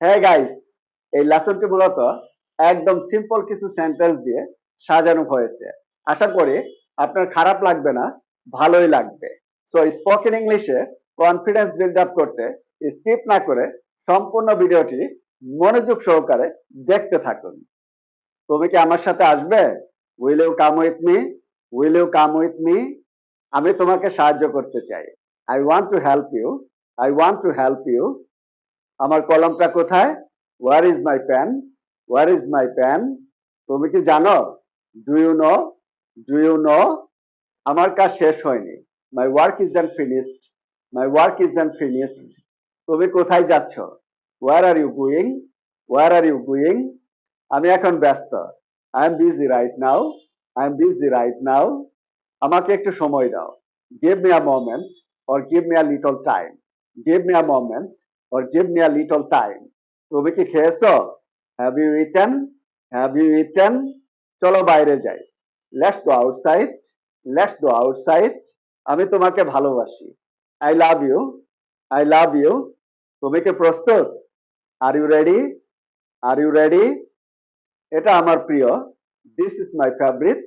হ্যাঁ গাইস, এই লেসনটি মূলত একদম সিম্পল কিছু সেন্টেন্স দিয়ে সাজানো হয়েছে। আশা করি আপনার খারাপ লাগবে না, ভালোই লাগবে। সো স্পোকেন ইংলিশে কনফিডেন্স বিল্ড আপ করতে স্কিপ না করে সম্পূর্ণ ভিডিওটি মনোযোগ সহকারে দেখতে থাকুন। তুমি কি আমার সাথে আসবে? Will you come with me? Will you come with me? আমি তোমাকে সাহায্য করতে চাই। I want to help you. I want to help you. আমার কলমটা কোথায়? Where is my pen? Where is my pen? তুমি কি জানো? Do you know? Do you know? আমার কাজ শেষ হয়নি। My work is finished. My work is finished. তুমি কোথায় যাচ্ছ? Where are you going? Where are you going? আমি এখন ব্যস্ত। I am busy right now. I am busy right now. আমাকে একটু সময় দাও। Give me a moment or give me a little time. Give me a moment or give me a little time. তুমি কি খেয়েছো? Have you eaten? Have you eaten? চলো বাইরে যাই। Let's go outside. Let's go outside. আমি তোমাকে ভালোবাসি। I love you. I love you. তুমি কি প্রস্তুত? আর you ready? Are you ready? এটা আমার প্রিয়। This is my favourite.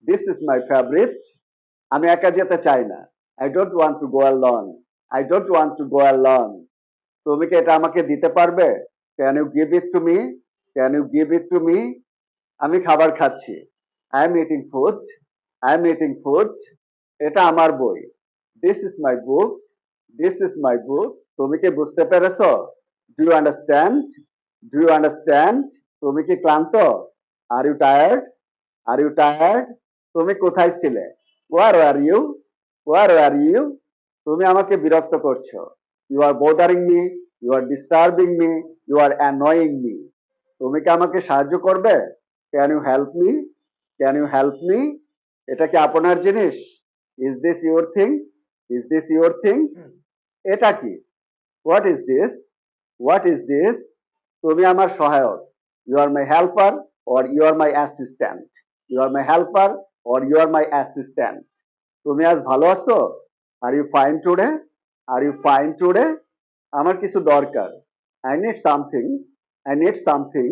This is my favourite. আমি একা যেতে চাই না। I don't want to go alone. I don't want to go alone. তুমি কি এটা আমাকে দিতে পারবে? Can you give it to me? Can you give it to me? আমি খাবার খাচ্ছি। I am eating food. I am eating food. এটা আমার বই। This is my book. This is my book. তুমি কি বুঝতে পেরেছো? Do you understand? Do you understand? তুমি কি ক্লান্ত? Are you tired? Are you tired? তুমি কোথায় ছিলে? Where are you? Where are you? তুমি আমাকে বিরক্ত করছো। You are bothering me. You are disturbing me. You are annoying me. তুমি কি আমাকে সাহায্য করবে? Can you help me? Can you help me? এটা কি আপনার জিনিস? Is this your thing? Is this your thing? এটা কি? What is this? What is this? তুমি আমার সহায়ক। You are my helper or you are my assistant. You are my helper or you are my assistant. তুমি আজ ভালো আছো? Are you fine today? Are you fine today? আমার কিছু দরকার। I need something. I need something.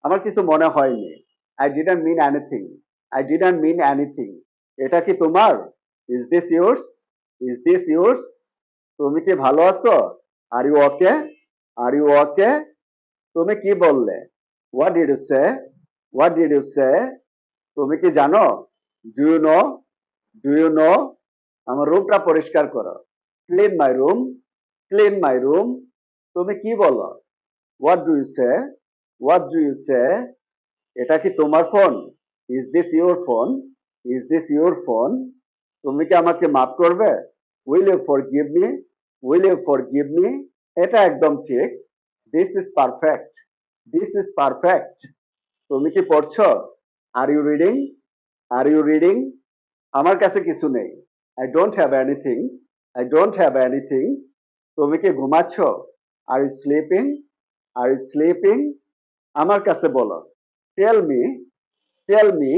আমার কিছু মনে হয়নি। I didn't mean anything. I didn't mean anything. এটা কি তোমার? Is this yours? Is this yours? তুমি কি ভালো আছো? Are you okay? Are you okay? তুমি কি বললে? What did you say? What did you say? তুমি কি জানো? Do you know? Do you know? আমার রুমটা পরিষ্কার করো। Clean my room. Clean my room. তুমি কি বলো? What do you say? What do you say? এটা কি তোমার ফোন? Is this your phone? Is this your phone? তুমি কি আমাকে মাফ করবে? Will you forgive me? Will you forgive me? এটা একদম ঠিক। This is perfect. This is perfect. তুমি কি পড়ছো? Are you reading? Are you reading? আমার কাছে কিছু নেই। I don't have anything. I don't have anything. তুমি কি ঘুমাচ্ছ? Are you sleeping? Are you sleeping? আমার কাছে বলো। Tell me. Tell me.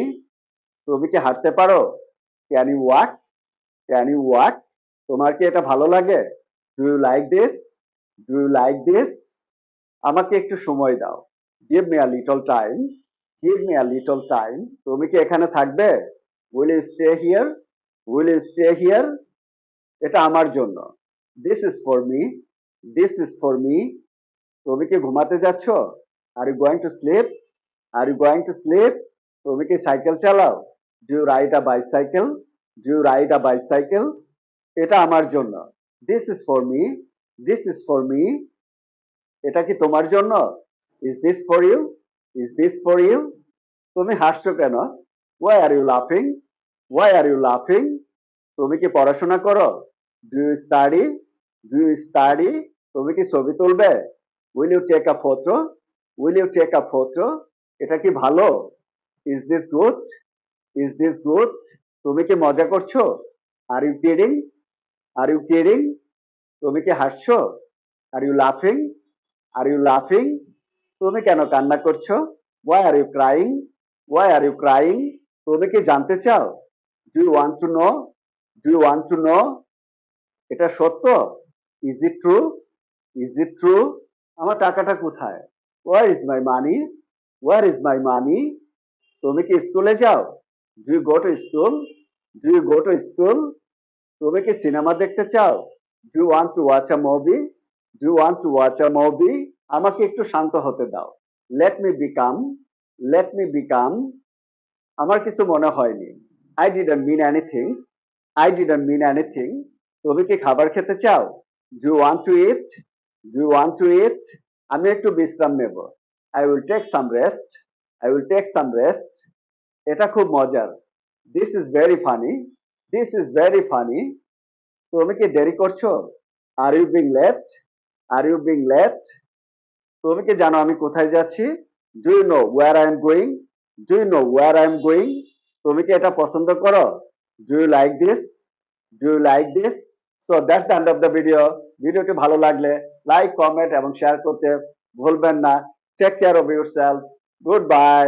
তুমি কি হাঁটতে পারো? Can you walk? Can you walk? তোমার কি এটা ভালো লাগে? Do you like this? Do you like this? আমাকে একটু সময় দাও। Give me a little time. Give me a little time. তুমি কি এখানে থাকবে? Will you stay here? Will you stay here? এটা আমার জন্য। This is for me. This is for me. তুমি কি ঘুমাতে যাচ্ছ? Are you going to sleep? Are you going to sleep? তুমি কি সাইকেল চালাও? Do you ride a bicycle? Do you ride a bicycle? এটা আমার জন্য। This is for me. This is for me. এটা কি তোমার জন্য? Is this for you? Is this for you? তুমি হাসছো কেন? ওয়াই আর ইউ লাফিং? ওয়াই আর ইউ লাফিং? তুমি কি পড়াশোনা করো? Do you study? Do you study? তুমি কি ছবি তুলবে? Will you take a photo? Will you take a photo? এটা কি ভালো? Is this good? Is this good? তুমি কি মজা করছো? Are you kidding? Are you kidding? তুমি কি হাসছো? আর ইউ লাফিং? আর ইউ লাফিং? তুমি কেন কান্না করছো? Why are you crying? Why are you crying? তুমি কি জানতে চাও? Do you want to know? Do you want to know? এটা সত্য? Is it true? Is it true? আমার টাকাটা কোথায়? Where is my money? Where is my money? তুমি কি স্কুলে যাও? Do you go to school? Do you go to school? তুমি কি সিনেমা দেখতে চাও? Do you want to watch a movie? Do you want to watch a movie? আমাকে একটু শান্ত হতে দাও। Let me become. Let me become. আমার কিছু মনে হয়নি। I didn't mean anything. I didn't mean anything. তুমি কি খাবার খেতে চাও? Do you want to eat? Do you want to eat? আমি একটু বিশ্রাম নেব। I will take some rest. I will take some rest. এটা খুব মজার। This is very funny. This is very funny. তুমি কি দেরি করছো? Are you being late? Are you being late? তুমি কি জানো আমি কোথায় যাচ্ছি? Do you know where I am going? Do you know where I am going? তুমি কি এটা পছন্দ করো? Do you like this? Do you like this? So that's the end of the video. ভিডিওটি ভালো লাগলে লাইক, কমেন্ট এবং share করতে ভুলবেন না। Take care of yourself. Good by.